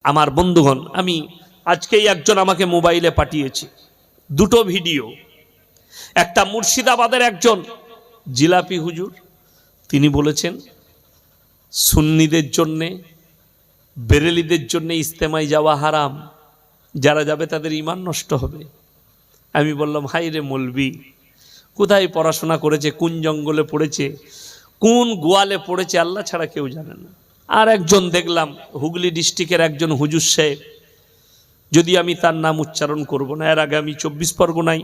আমার বন্ধুগণ, আমি আজকেই একজন আমাকে মোবাইলে পাঠিয়েছে দুটো ভিডিও। একটা মুর্শিদাবাদের একজন জিলাপি হুজুর, তিনি বলেছেন সুন্নিদের জন্যে বেরেলিদের জন্যে ইস্তেমায় যাওয়া হারাম, যারা যাবে তাদের ঈমান নষ্ট হবে। আমি বললাম, হাই রে মৌলবি, কোথায় পড়াশোনা করেছে, কোন জঙ্গলে পড়েছে, কোন গোয়ালে পড়েছে, আল্লাহ ছাড়া কেউ জানে না। আর একজন দেখলাম হুগলি ডিস্ট্রিক্টের একজন হুজুর সাহেব, যদি আমি তার নাম উচ্চারণ করব না, এর আগে আমি 24 পরগনায়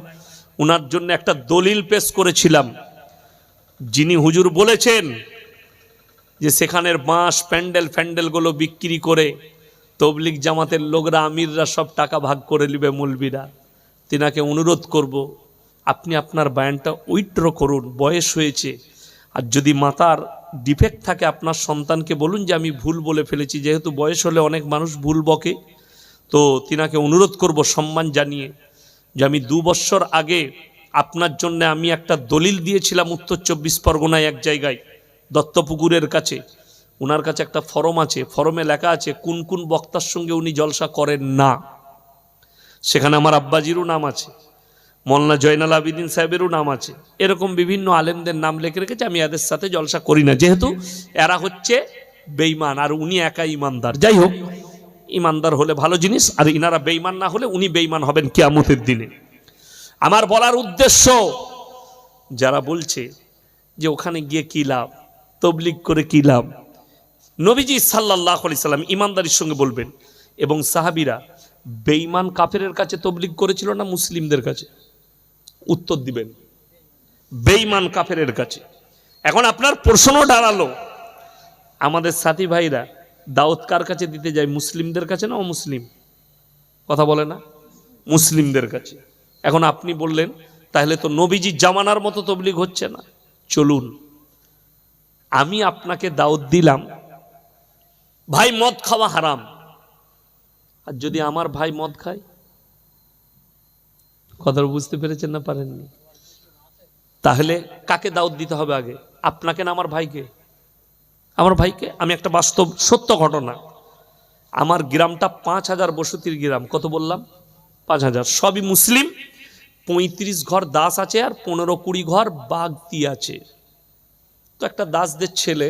ওনার জন্য একটা দলিল পেশ করেছিলাম। যিনি হুজুর বলেছেন যে সেখানের বাঁশ প্যান্ডেলগুলো বিক্রি করে তবলিগ জামাতের লোকরা আমিররা সব টাকা ভাগ করে নেবে মৌলবীরা, তিনাকে অনুরোধ করব আপনি আপনার বয়ানটা উইথড্র করুন, বয়স হয়েছে। আর যদি মাতার ডিফেক্ট থাকে আপনার সন্তানকে বলুন যে আমি ভুল বলে ফেলেছি, যেহেতু বয়স হলে অনেক মানুষ ভুল বকে। তো তিনাকে অনুরোধ করব সম্মান জানিয়ে যে আমি 2 বছর আগে আপনার জন্য আমি একটা দলিল দিয়েছিলাম উত্তর 24 পরগনায় এক জায়গায় দত্তপুকুরের কাছে। ওনার কাছে একটা ফরম আছে, ফরমে লেখা আছে কোন কোন বক্তার সঙ্গে উনি জলসা করেন না। সেখানে আমার আব্বাজিরও নাম আছে, মৌলানা জয়নাল আবিদিন সাহেবেরও নাম আছে, এরকম বিভিন্ন আলেমদের নাম লিখে রেখেছে। আমি এদের সাথে জলসা করি না, যেহেতু এরা হচ্ছে বেঈমান আর উনি একা ইমানদার। যাই হোক, ইমানদার হলে ভালো জিনিস, আর ইনারা বেঈমান না হলে উনি বেঈমান হবেন কিয়ামতের দিনে। আমার বলার উদ্দেশ্য, যারা বলছে যে ওখানে গিয়ে কি লাভ, তবলিগ করে কি লাভ, নবীজি সাল্লাল্লাহু আলাইহি সাল্লাম ইমানদারির সঙ্গে বলবেন। এবং সাহাবীরা বেঈমান কাফেরের কাছে তবলিগ করেছিল না মুসলিমদের কাছে? উত্তর দিবেন, বেঈমান কাফেরের কাছে। এখন আপনার প্রশ্ন দাঁড়ালো, আমাদের সাথী ভাইরা দাওয়াত কার কাছে দিতে যায়, মুসলিমদের কাছে না অমুসলিম? কথা বলে না, মুসলিমদের কাছে। এখন আপনি বললেন তাহলে তো নবীজির জামানার মতো তবলিগ হচ্ছে না। চলুন, আমি আপনাকে দাওয়াত দিলাম, ভাই মদ খাওয়া হারাম, আর যদি আমার ভাই মদ খায়, কথা বুঝতে পেরেছেন না পারেননি? তাহলে কাকে দাওয়াত দিতে হবে আগে, আপনাকে না আমার ভাইকে? আমার ভাইকে। আমি একটা বাস্তব সত্য ঘটনা, আমার গ্রামটা 5000 বসতির গ্রাম। কত বললাম? 5000। সবই মুসলিম। 35 ঘর দাস আছে আর 15-20 ঘর বাগতি আছে। তো একটা দাসদের ছেলে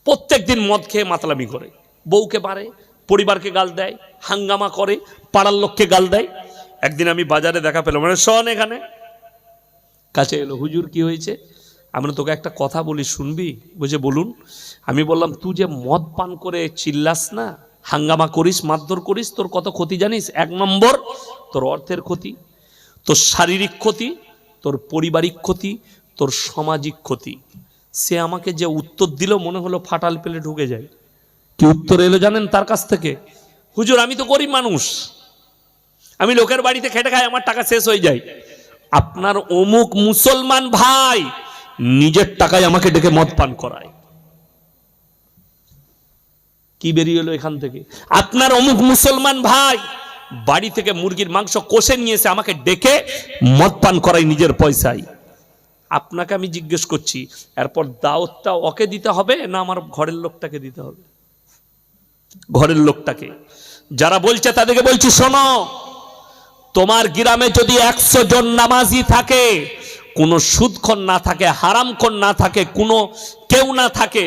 প্রত্যেক দিন মদ খেয়ে মাতলামি করে, বউকে মারে, পরিবারকে গাল দেয়, হাঙ্গামা করে, পাড়ার লোককে গাল দেয়। একদিন আমি বাজারে দেখা পেলাম, মানে শোন, এখানে কাছে এলো, হুজুর কি হয়েছে? আমরা তোকে একটা কথা বলি, শুনবি? বুঝে বলুন। আমি বললাম, তুই যে মদ পান করে চিল্লাস না, হাঙ্গামা করিস, মারধর করিস, তোর কত ক্ষতি জানিস? 1 নম্বর তোর অর্থের ক্ষতি, তোর শারীরিক ক্ষতি, তোর পারিবারিক ক্ষতি, তোর সামাজিক ক্ষতি। সে আমাকে যে উত্তর দিল মনে হলো ফাটাল পেলে ঢুকে যায়। কি উত্তর এলো জানেন তার কাছ থেকে? হুজুর, আমি তো গরিব মানুষ, আমি লোকের বাড়িতে খেটে খাই, আমার টাকা শেষ হয়ে যায়। আপনার অমুক মুসলমান ভাই নিজের টাকায় আমাকে ডেকে মদ পান করায়। কি বেরিয়ে এলো এখান থেকে? আপনার অমুক মুসলমান ভাই বাড়ি থেকে মুরগির মাংস কষে নিয়ে এসে আমাকে ডেকে মদ পান করায় নিজের পয়সায়। আপনাকে আমি জিজ্ঞেস করছি, এরপর দাওয়াতটা ওকে দিতে হবে না আমার ঘরের লোকটাকে দিতে হবে? ঘরের লোকটাকে। যারা বলছে তাদেরকে বলছি, শোনো, তোমার গ্রামে যদি 100 জন নামাজি থাকে, কোনো সুদখোর না থাকে, হারামখোর না থাকে, কোনো কেউ না থাকে,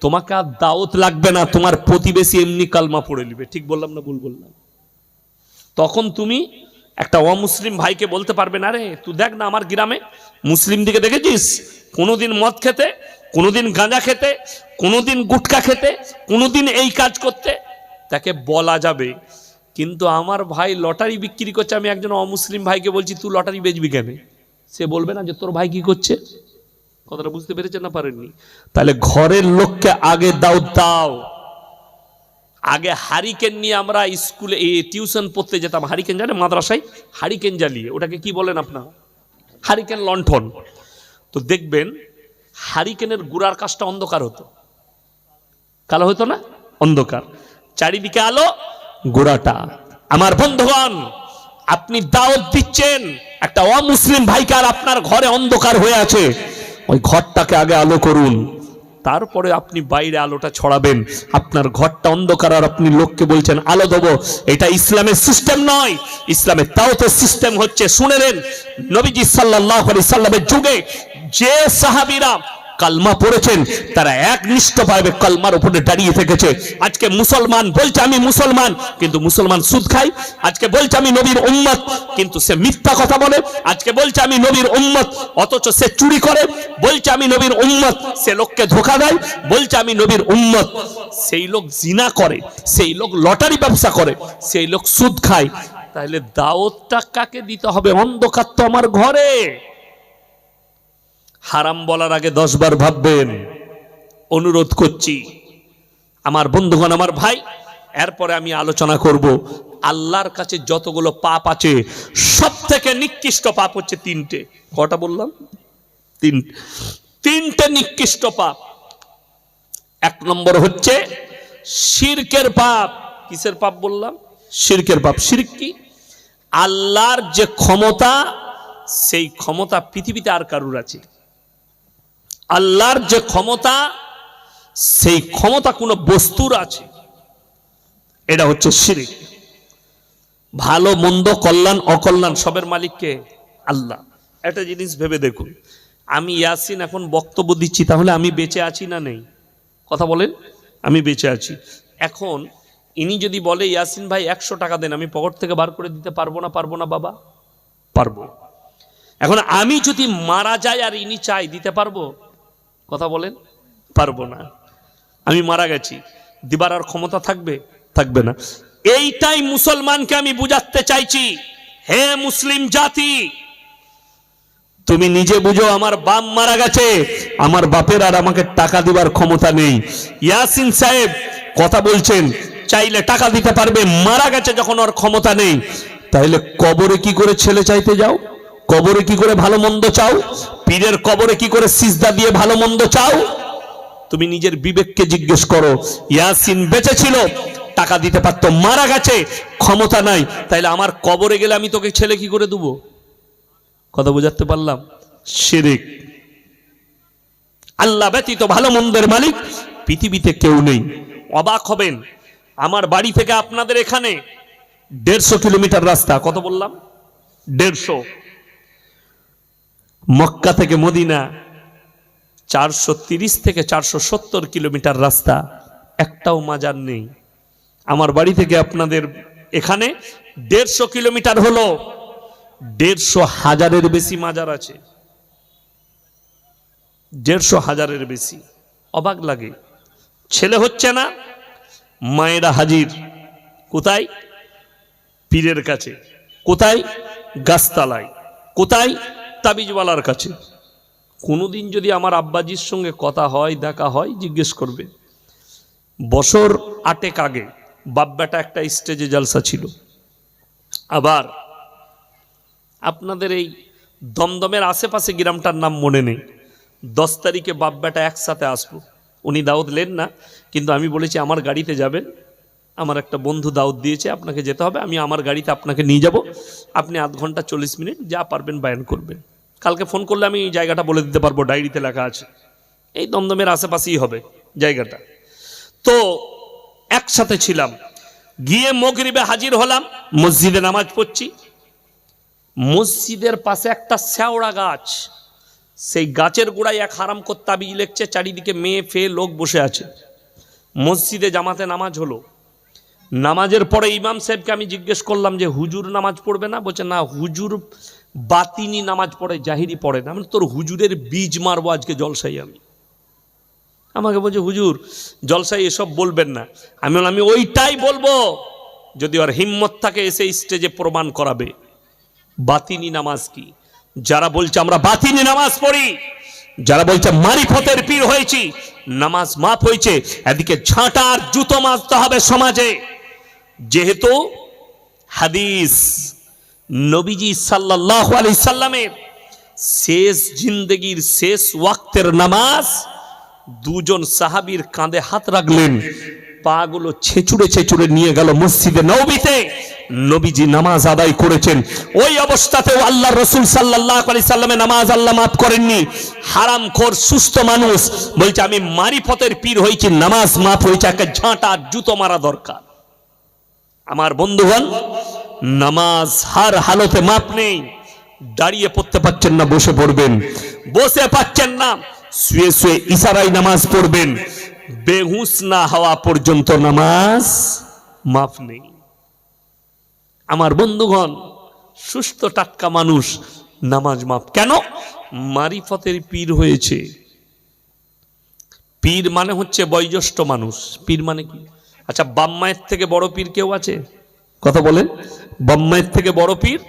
তোমাকে আর দাওয়াত লাগবে না, তোমার প্রতিবেশী এমনি কালমা পড়ে নেবে। ঠিক বললাম না ভুল বললাম? তখন তুমি একটা অমুসলিম ভাইকে বলতে পারবে না, রে তুই দেখ না আমার গ্রামে মুসলিম দিকে দেখেছিস কোনোদিন মদ খেতে, কোনোদিন গাঁজা খেতে, কোনোদিন গুটকা খেতে, কোনোদিন এই কাজ করতে, তাকে বলা যাবে। কিন্তু আমার ভাই লটারি বিক্রি করছে, আমি একজন অমুসলিম ভাইকে বলছি তুই লটারি বেচবি কেন? সে বলবে না যে তোর ভাই কি করছে? কথাটা বুঝতে পেরেছেন না পারেননি? তাহলে ঘরের লোককে আগে দাওয়াত দাও। আগে হারিকেন নিয়ে আমরা স্কুলে টিউশন পড়তে যেতাম, হারিকেন জানে, মাদ্রাসায় হারিকেন জ্বালিয়ে, ওটাকে কি বলেন আপনারা? হারিকেন, লণ্ঠন। তো দেখবেন হারিকেনের গুড়ার কাজটা অন্ধকার হতো, কালো হতো না, অন্ধকার, চারিদিকে আলো, গোড়াটা। আমার বন্ধুগণ, আপনি দাওয়াত দিচ্ছেন একটা অমুসলিম ভাইকে, আর আপনার ঘরে অন্ধকার হয়ে আছে, ওই ঘরটাকে আগে আলো করুন। তারপরে আপনি বাইরে আলোটা ছড়াবেন। আপনার ঘরটা অন্ধকার আর আপনি লোককে বলছেন আলো দেবো, এটা ইসলামের সিস্টেম নয়। ইসলামের দাওয়াতের সিস্টেম হচ্ছে, শুনে নেন, নবীজি সাল্লাল্লাহু আলাইহি সাল্লামের যুগে যে সাহাবীরা কালমা পড়েছেন তারা একনিষ্ঠভাবে কালমার উপরে দাঁড়িয়ে থেকেছে। আজকে মুসলমান বলছে আমি মুসলমান, কিন্তু মুসলমান সুদ খায়। আজকে বলছে আমি নবীর উম্মত, কিন্তু সে মিথ্যা কথা বলে। আজকে বলছে আমি নবীর উম্মত, অথচ সে চুরি করে। বলছে আমি নবীর উম্মত, সে লোককে ধোঁকা দেয়। বলছে আমি নবীর উম্মত, সেই লোক জিনা করে, সেই লোক লটারি ব্যবসা করে, সেই লোক সুদ খায়। তাহলে দাওয়াতটা কাকে দিতে হবে? অন্ধকার তো আমার ঘরে। হারাম বলার আগে 10 বার ভাববেন, অনুরোধ করছি আমার বন্ধুগণ, আমার ভাই। এরপরে আমি আলোচনা করব আল্লাহর কাছে যতগুলো পাপ আছে সব থেকে নিকৃষ্ট পাপ হচ্ছে 3টে। কটা বললাম? 3টে নিকৃষ্ট পাপ। 1 নম্বর হচ্ছে শিরকের পাপ। কিসের পাপ বললাম? শিরকের পাপ। শিরক কি? আল্লাহর যে ক্ষমতা, সেই ক্ষমতা পৃথিবীতে আর কারুর আছে? আল্লাহর যে ক্ষমতা, সেই ক্ষমতা কোনো বস্তুর আছে? এটা হচ্ছে শিরক। ভালো মন্দ, কল্যাণ অকল্যাণ সবের মালিক কে? আল্লাহ। একটা জিনিস ভেবে দেখুন, আমি ইয়াসিন এখন বক্তব্য দিচ্ছি, তাহলে আমি বেঁচে আছি না নেই? কথা বলেন। আমি বেঁচে আছি। এখন ইনি যদি বলে ইয়াসিন ভাই 100 টাকা দেন, আমি পকেট থেকে বার করে দিতে পারবো না? পারবো না বাবা? পারবো। এখন আমি যদি মারা যাই আর ইনি চাই, দিতে পারবো? কথা বলেন। পারবো না। আমি মারা গেছি, দিবার আর ক্ষমতা থাকবে? থাকবে না। এইটাই মুসলমানকে আমি বুঝাতে চাইছি। হে মুসলিম জাতি, তুমি নিজে বুঝো, আমার বাপ মারা গেছে, আমার বাপের আর আমাকে টাকা দিবার ক্ষমতা নেই। ইয়াসিন সাহেব কথা বলছেন, চাইলে টাকা দিতে পারবে, মারা গেছে যখন ওর ক্ষমতা নেই। তাহলে কবরে কি করে ছেলে চাইতে যাও? কবরে কি করে ভালো মন্দ চাও? পীরের কবরে কি করে সিজদা দিয়ে ভালো মন্দ চাও? তুমি নিজের বিবেককে জিজ্ঞেস করো। ইয়াসিন বেঁচে ছিল, টাকা দিতে পারতো, মারা গেছে, ক্ষমতা নাই, তাইলে আমার কবরে গেলে আমি তোকে ছেলে কি করে দেবো? কথা বুঝাতে পারলাম? শিরক। আল্লাহ ব্যতীত ভালো মন্দের মালিক পৃথিবীতে কেউ নেই। অবাক হবেন, আমার বাড়ি থেকে আপনাদের এখানে 150 কিলোমিটার রাস্তা। কত বললাম? 150। মক্কা থেকে মদিনা 430 থেকে 470 কিলোমিটার রাস্তা, একটাও মাজার নেই। আমার বাড়ি থেকে আপনাদের এখানে 150 কিলোমিটার হলো 150,000-এর বেশি মাজার আছে। 150,000-এর বেশি। অবাক লাগে। ছেলে হচ্ছে না, মায়েরা হাজির। কোথায়? পীরের কাছে। কোথায়? গাছতলায়। কোথায়? তাবিজওয়ালার কাছে। কোনোদিন যদি আমার আব্বাজির সঙ্গে কথা হয়, দেখা হয়, জিজ্ঞেস করবে। বছর 8 আগে বাপ বেটা একটা স্টেজে জলসা ছিল। আবার আপনাদের এই দমদমের আশেপাশে গ্রামটার নাম মনে নেই, 10 তারিখে বাপ বেটা একসাথে আসবো। উনি দাওয়াত নেন না, কিন্তু আমি বলেছি আমার গাড়িতে যাবেন, আমার একটা বন্ধু দাওয়াত দিয়েছে, আপনাকে যেতে হবে, আমি আমার গাড়িতে আপনাকে নিয়ে যাব, আপনি আধ ঘন্টা 40 মিনিট যা পারবেন বায়ান করবেন। কালকে ফোন করলে আমি জায়গাটা বলে দিতে পারবো, ডায়েরিতে লেখা আছে। এই দমদমের আশেপাশেই হবে জায়গাটা। তো একসাথে ছিলাম, গিয়ে মাগরিবে হাজির হলাম, মসজিদে নামাজ পড়ছি। মসজিদের পাশে একটা শেওড়া গাছ, সেই গাছের গোড়ায় এক হারামখোর তাবিজ লিখছে, চারিদিকে মেয়ে ফেয়ে লোক বসে আছে। মসজিদে জামাতে নামাজ হলো। নামাজের পরে ইমাম সাহেবকে আমি জিজ্ঞেস করলাম যে হুজুর নামাজ পড়বে না? বলছে না, হুজুর বাতিনি নামাজ পড়ে, জাহিরি পড়ে না। আমি তোর হুজুরের বীজ মারবো আজকে জলসাই। আমাকে বলছে হুজুর জলসাই এসব বলবেন না। আমি ওইটাই বলবো যদি ওর হিম্মত থাকে এসে স্টেজে প্রমাণ করাবে বাতিনি নামাজ কি। যারা বলছে আমরা বাতিনি নামাজ পড়ি, যারা বলছে মারিফতের পীর হয়েছি, নামাজ মাফ হয়েছে, এদিকে ঝাঁটার জুতো মাজতে হবে সমাজে। যেহেতু হাদিস নবীজি সাল্লাল্লাহু আলাইহি সাল্লামের শেষ জিন্দেগির শেষ ওয়াক্তের নামাজ, দুজন সাহাবীর কাঁধে হাত রাখলেন, পাগুলো ছেঁচুড়ে ছেঁচুড়ে নিয়ে গেল মসজিদে নববীতে। নবীজি নামাজ আদায় করেছেন, ওই অবস্থাতেও আল্লাহ রসুল সাল্লাল্লাহু আলাইহি সাল্লামের নামাজ আল্লাহ মাফ করেননি। হারামখোর সুস্থ মানুষ বলছে আমি মারিফতের পীর হয়েছি, নামাজ মাফ হয়েছে, একটা ঝাঁটা জুতো মারা দরকার। আমার বন্ধুগণ, নামাজ হার হালতে মাপ নেই। দাঁড়িয়ে পড়তে পাচ্ছেন না, বসে পড়বেন, বসে পাচ্ছেন না, শুয়ে শুয়ে ইশারায় নামাজ পড়বেন, বেহুশ না হওয়া পর্যন্ত নামাজ মাফ নেই। আমার বন্ধুগণ, সুস্থ টাটকা মানুষ নামাজ মাফ কেন? মারিফতের পীর হয়েছে। পীর মানে হচ্ছে বয়োজ্যেষ্ঠ মানুষ। পীর মানে কি? আচ্ছা, বাম্মায়ের থেকে বড় পীর কেউ আছে? কথা বলেন, বাম্মায়ের থেকে বড় পীর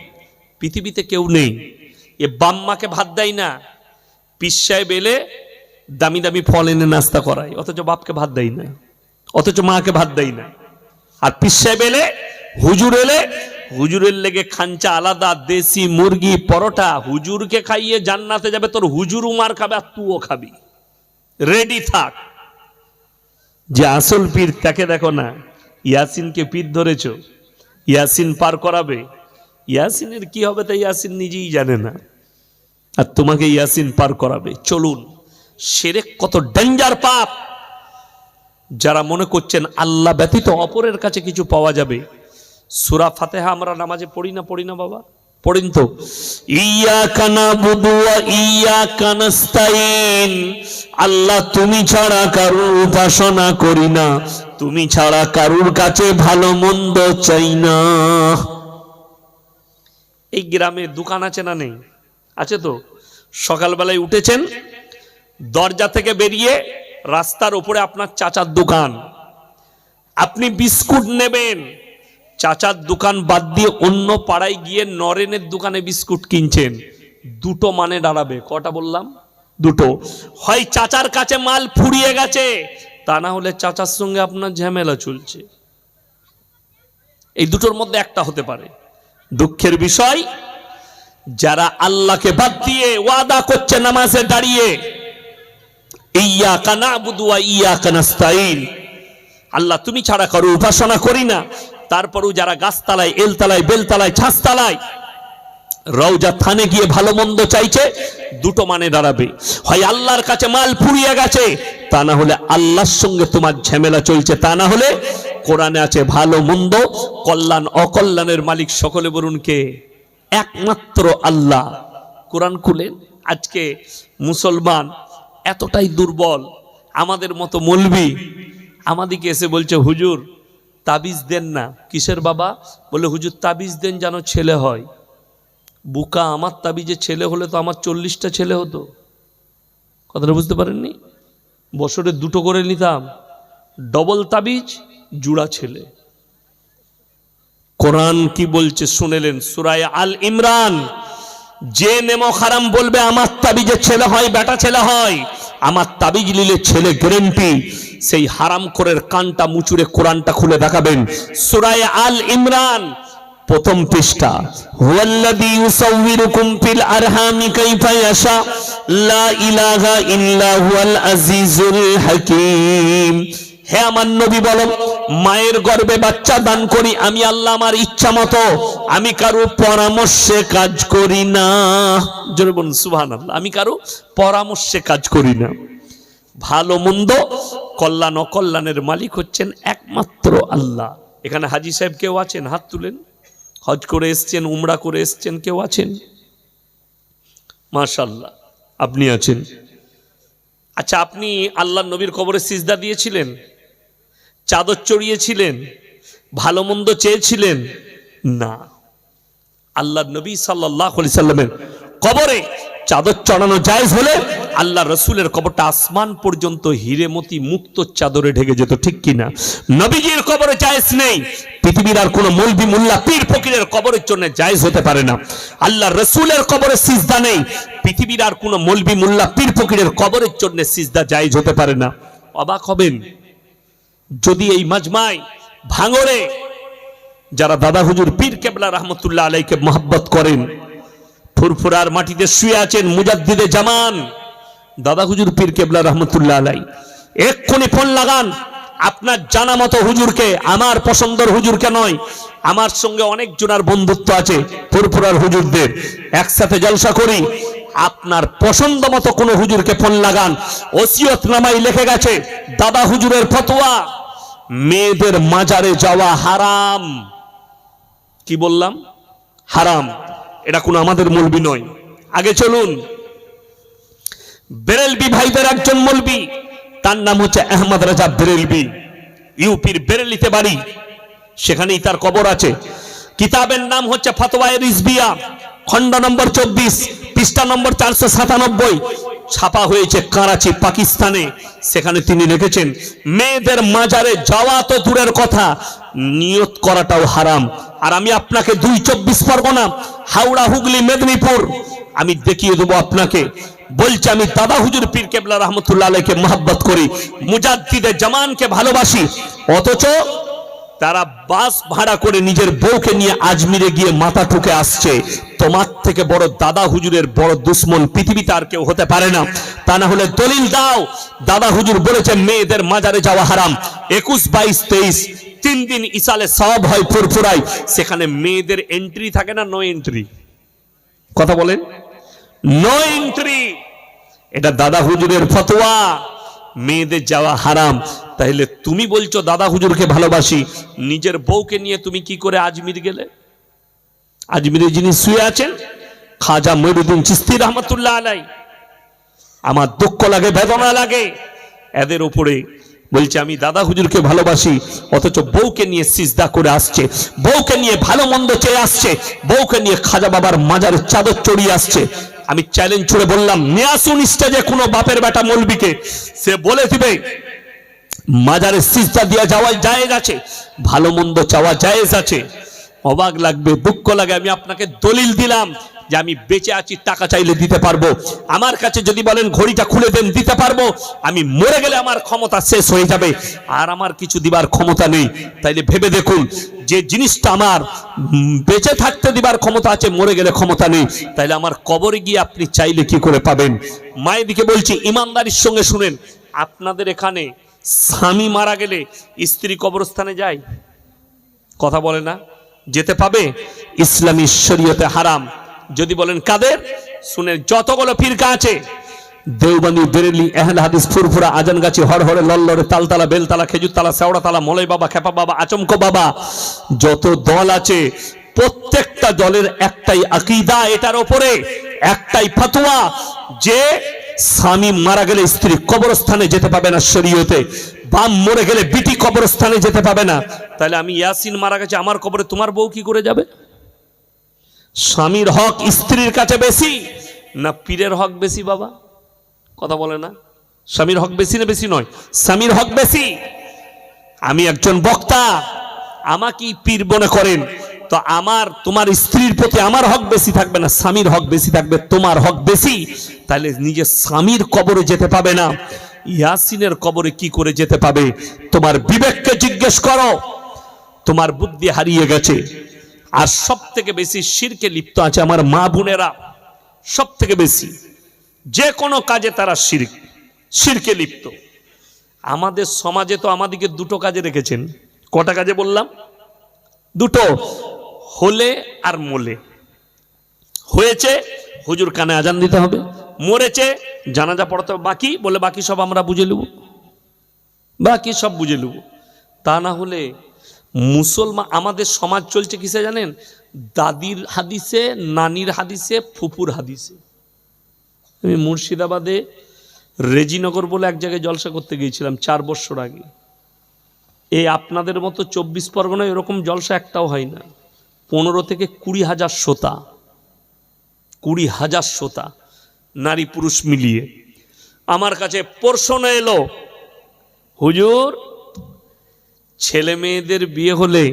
পৃথিবীতে কেউ নেই। এ বাম্মাকে ভাত দেয় না, পীর সাহেব এলে দামি দামি ফল এনে নাস্তা করায়, অথচ বাপকে ভাত দেয় না, অথচ মাকে ভাত দেয় না। আর পীর সাহেব এলে, হুজুর এলে, হুজুরের লেগে খাঞ্চা আলাদা, দেশি মুরগি পরোটা, হুজুরকে খাইয়ে জান্নাতে যাবে, তোর হুজুর উমার খাবে আর তুইও খাবি, রেডি থাক। যে আসল পীর তাকে দেখো না। ইয়াসিনকে পীর ধরেছ, ইয়াসিন পার করাবে, ইয়াসিনের কি হবে তা ইয়াসিন নিজেই জানে না, আর তোমাকে ইয়াসিন পার করাবে। চলুন, শিরক কত ডেঞ্জার পাপ। যারা মনে করছেন আল্লাহ ব্যতীত অপরের কাছে কিছু পাওয়া যাবে, সূরা ফাতিহা আমরা নামাজে পড়ি না বাবা? পড়েন তো, ইয়াকা নাবুদু ওয়া ইয়াকা নাস্তাইন, আল্লাহ তুমি ছাড়া কারুর উপাসনা করি না, তুমি ছাড়া কারুর কাছে ভালো মন্দ চাই না। এই গ্রামে দোকান আছে না নেই? আছে তো। সকালবেলায় উঠেছেন, দরজা থেকে বেরিয়ে রাস্তার উপরে আপনার চাচার দোকান, আপনি বিস্কুট নেবেন, চাচার দোকান বাদ দিয়ে অন্য পাড়ায় গিয়ে নরেনের দোকানে বিস্কুট কিনছেন, দুটো মানে দাঁড়াবে। কটা বললাম? দুটো। হয় চাচার কাছে মাল ফুরিয়ে গেছে, তা না হলে চাচার সঙ্গে আপনার ঝামেলা চলছে। এই দুটোর মধ্যে একটা হতে পারে। দুঃখের বিষয়, যারা আল্লাহকে বাদ দিয়ে ওয়াদা করছে নামাজে দাঁড়িয়ে, ইয়াকা নাবুদু ওয়া ইয়াকা নাস্তাইন, আল্লাহ তুমি ছাড়া কারো উপাসনা করি না, তারপরও যারা গাছতলায়, এলতলায়, বেলতলায়, ছাঁচতলায়, রওজা থানে গিয়ে ভালো মন্দ চাইছে, দুটো মানে দাঁড়াবে। হয় আল্লাহর কাছে মাল ফুরিয়ে গেছে, তা না হলে আল্লাহর সঙ্গে তোমার ঝামেলা চলছে, তা না হলে কোরআনে আছে ভালো মন্দ, কল্যাণ অকল্যাণের মালিক সকলে বলুন কে? একমাত্র আল্লাহ। কোরআন খুলেন। আজকে মুসলমান এতটাই দুর্বল, আমাদের মতো মৌলবি আমাদিকে এসে বলছে হুজুর তাবিজ দেন না। কিসের বাবা? বলে হুজুর তাবিজ দেন যেন ছেলে হয়। বুকা, আমার তাবিজে ছেলে হলে তো আমার 40টা ছেলে হতো। কথাটা বুঝতে পারেননি? বছরে দুটো করে নিতাম, ডবল তাবিজ, জুড়া ছেলে। কোরআন কি বলছে শুনেলেন? সূরা আল ইমরান, যে নেমো হারাম বলবে আমার তাবিজে ছেলে হয়, বেটা ছেলে হয়, আমার তাবিজ নিলে ছেলে গ্যারান্টি, সেই হারামখোরের কানটা মুচুরে কোরআনটা খুলে দেখাবেন। সূরা আল ইমরান প্রথম পৃষ্ঠা, হুয়াল্লাযী ইউসাউবিরুকুম ফিল আরহামি কাইফা ইয়াশা লা ইলাহা ইল্লা হুয়াল আজিজুল হাকীম। হে আমার নবী বলো, মায়ের গর্ভে বাচ্চা দান করি আমি আল্লাহ আমার ইচ্ছা মতো, আমি কারো পরামর্শে কাজ করি না। জোরে বলুন সুবহানাল্লাহ। আমি কারো পরামর্শে কাজ করি না। ভালো মন্দ, কল্যাণ অকল্যাণের মালিক হচ্ছেন একমাত্র আল্লাহ। এখানে হাজী সাহেব কেউ আছেন? হাত তুলেন। হজ করে এসছেন, উমরা করে এসছেন, কেউ আছেন? মাশাআল্লাহ, আপনি আছেন। আচ্ছা, আপনি আল্লাহ নবীর কবরে সিজদা দিয়েছিলেন? চাদর চড়িয়েছিলেন? ভালো মন্দ চেয়েছিলেন? না। আল্লাহ নবী সাল্লাল্লাহু আলাইহি সাল্লামের কবরে চাদর চড়ানো জায়েজ হলে আল্লাহ রসুলের কবরটা আসমান পর্যন্ত হিরে মতি মুক্ত চাদরে ঢেকে যেত, ঠিক কিনা? নবীজির কবরে জায়েজ নেই, পৃথিবীর আর কোন মৌলবি মোল্লা পীর ফকিরের কবরের জন্য জায়েজ হতে পারে না। আল্লাহ রসুলের কবরে সিজদা নেই, পৃথিবীর আর কোন মৌলবি মোল্লা পীর ফকিরের কবরের জন্য সিজদা জায়েজ হতে পারে না। অবাক হবেন যদি এই মাজমায় ভাঙরে যারা দাদা হুজুর পীর কেবলা রহমতুল্লাহ আলাইকে মহব্বত করেন, ফুরফুরার মাটিতে শুয়ে আছেন মুজাদ্দিদে জামান দাদা হুজুর পীর কেবলা রহমতুল্লাহ আলাই, এক্ষুনি ফোন লাগান, আপনার জানা মতো হুজুরকে, আমার পছন্দের হুজুরকে নয়। আমার সঙ্গে অনেক জনার বন্ধুত্ব আছে ফুরফুরার হুজুরদের, একসাথে জলসা করি। আপনার পছন্দ মতো কোন হুজুরকে ফোন লাগান। ওসিয়ত নামায় লিখে গেছে দাদা হুজুরের ফতোয়া, মেয়েদের মাজারে যাওয়া হারাম। কি বললাম? হারাম। এটা কোনো আমাদের মৌলবি নয়। আগে চলুন, বেরেলবি ভাইদের একজন মৌলবি, তার নাম হচ্ছে আহমদ রাজা বেরেলবি, ইউপির বেরেলিতে বাড়ি, সেখানেই তার কবর আছে। কিতাবের নাম হচ্ছে ফতোয়ায়ে রিজভিয়া, খণ্ড নম্বর 24, পৃষ্ঠা নম্বর 497, ছাপা হয়েছে করাচি, পাকিস্তানে। সেখানে তিনি লিখেছেন, মেয়েদের মাজারে যাওয়া তো দূরের কথা, নিয়ত করাটাও হারাম। আর আমি আপনাকে 2 24 পরগনা, হাওড়া, হুগলি, মেদিনীপুর আমি দেখিয়ে দেবো আপনাকে। বলছে আমি দাদা হুজুর পীর কেবলা রহমতুল্লাহ আলাইহিকে মহব্বত করি, মুজাদ্দিদে জামানকে ভালোবাসি, অথচ তারা বাস ভাড়া করে নিজের বউকে নিয়ে আজমিরে গিয়ে মাথা ঠুকে আসছে। তোমার থেকে বড় দাদা হুজুরের বড় দুশ্মন পৃথিবীতে আর কেউ হতে পারে না। তা না হলে দলিল দাও। দাদা হুজুর বলেছেন মেয়েদের মাজারে যাওয়া হারাম। 21, 22, 23 3 দিন ইসালে সওয়াব হয় ফুরফুরায়, সেখানে মেয়েদের এন্ট্রি থাকে না? No entry. কথা বলেন, নো এন্ট্রি। এটা দাদা হুজুরের ফতোয়া, মেয়েদের যাওয়া হারাম। তাইলে তুমি বলছো দাদা হুজুরকে ভালোবাসি, নিজের বউকে নিয়ে তুমি কি করে আজমির গেলে? আজমিরে যিনি শুয়ে আছেন খাজা মঈনুদ্দিন চিশতি রহমতুল্লাহ আলাই, আমার দুঃখ লাগে, বেদনা লাগে এদের উপরে। বলছে আমি দাদা হুজুরকে ভালোবাসি, অথচ বউকে নিয়ে সিজদা করে আসছে, বউকে নিয়ে ভালো মন্দ চেয়ে আসছে, বউকে নিয়ে খাজা বাবার মাজারে চাদর চড়িয়ে আসছে। আমি চ্যালেঞ্জ ছুড়ে বললাম, নিয়ে আসুন স্টেজে কোনো বাপের বেটা মৌলবীকে, সে বলে দিবে মাজারে সিজদা দিয়া যাওয়া জায়েজ আছে, ভালো মন্দ চাওয়া জায়েজ আছে। অবাক লাগবে, দুঃখ লাগে। আমি আপনাকে দলিল দিলাম যে আমি বেঁচে আছি, টাকা চাইলে দিতে পারবো। আমার কাছে যদি বলেন ঘড়িটা খুলে দেন, দিতে পারবো। আমি মরে গেলে আমার ক্ষমতা শেষ হয়ে যাবে, আর আমার কিছু দিবার ক্ষমতা নেই। তাইলে ভেবে দেখুন, যে জিনিসটা আমার বেঁচে থাকতে দিবার ক্ষমতা আছে, মরে গেলে ক্ষমতা নেই, তাইলে আমার কবরে গিয়ে আপনি চাইলে কি করে পাবেন? মায়ের দিকে বলছি, ইমানদারির সঙ্গে শুনেন, আপনাদের এখানে স্বামী মারা গেলে স্ত্রী কবরস্থানে যায়? কথা বলে না? যেতে পাবে? ইসলামী শরীয়তে হারাম। যদি বলেন কাদের, শুনে যতগুলো ফিরকা আছে, দেওবন্দি, বেরেলি, আহলে হাদিস, ফুরফুরা, আজানগাছি, হরহরে, লল্লরে, তালতলা, বেলতলা, খেজুরতলা, শেওড়াতলা, মলয় বাবা, খেপা বাবা, আচমকো বাবা, যত দল আছে প্রত্যেকটা দলের একটাই আকীদা, এটার উপরে একটাই ফতোয়া যে স্বামী মারা গেলে স্ত্রী কবরস্থানে যেতে পাবে না শরীয়তে, বাম মরে গেলে বিটি কবরস্থানে যেতে পাবে না। তাহলে আমি ইয়াসিন মারা গেছে, আমার কবরে তোমার বউ কি করে যাবে? স্বামীর হক স্ত্রীর কাছে বেশি না পীরের হক বেশি? বাবা কথা বলে না? স্বামীর হক বেশি না বেশি নয়? স্বামীর হক বেশি। আমি একজন বক্তা, আমাকে পীর মনে করেন, তো আমার তোমার স্ত্রীর প্রতি আমার হক বেশি থাকবে না স্বামীর হক বেশি থাকবে? তোমার হক বেশি। তাহলে নিজের স্বামীর কবরে যেতে পাবে না, ইয়াসিনের কবরে কি করে যেতে পাবে? তোমার বিবেককে জিজ্ঞেস করো, তোমার বুদ্ধি হারিয়ে গেছে। আর সব থেকে বেশি শিরকে লিপ্ত আছে আমার মা বোনেরা, সব থেকে বেশি। যে কোনো কাজে তারা শিরকে লিপ্ত। আমাদের সমাজে তো আমাদেরকে দুটো কাজে রেখেছেন। কটা কাজে বললাম? দুটো, হলে আর মোলে। হয়েছে হুজুর কানে আজান দিতে হবে, মরেছে জানাজা পড়তে হবে, বাকি বলে বাকি সব আমরা বুঝে নেব, বাকি সব বুঝে নেব। তা না হলে মুসলমান, আমাদের সমাজ চলছে কিসে জানেন? দাদির হাদিসে, নানির হাদিসে, ফুপুর হাদিসে। আমি মুর্শিদাবাদে রেজিনগর বলে এক জায়গায় জলসা করতে গিয়েছিলাম 4 বছর আগে। এই আপনাদের মতো 24 পরগনায় এরকম জলসা একটাও হয় না। 15 থেকে 20,000 শ্রোতা, 20,000 শ্রোতা, নারী পুরুষ মিলিয়ে। আমার কাছে প্রশ্ন এলো, হুজুর ছেলে মেয়েদের বিয়ে হলে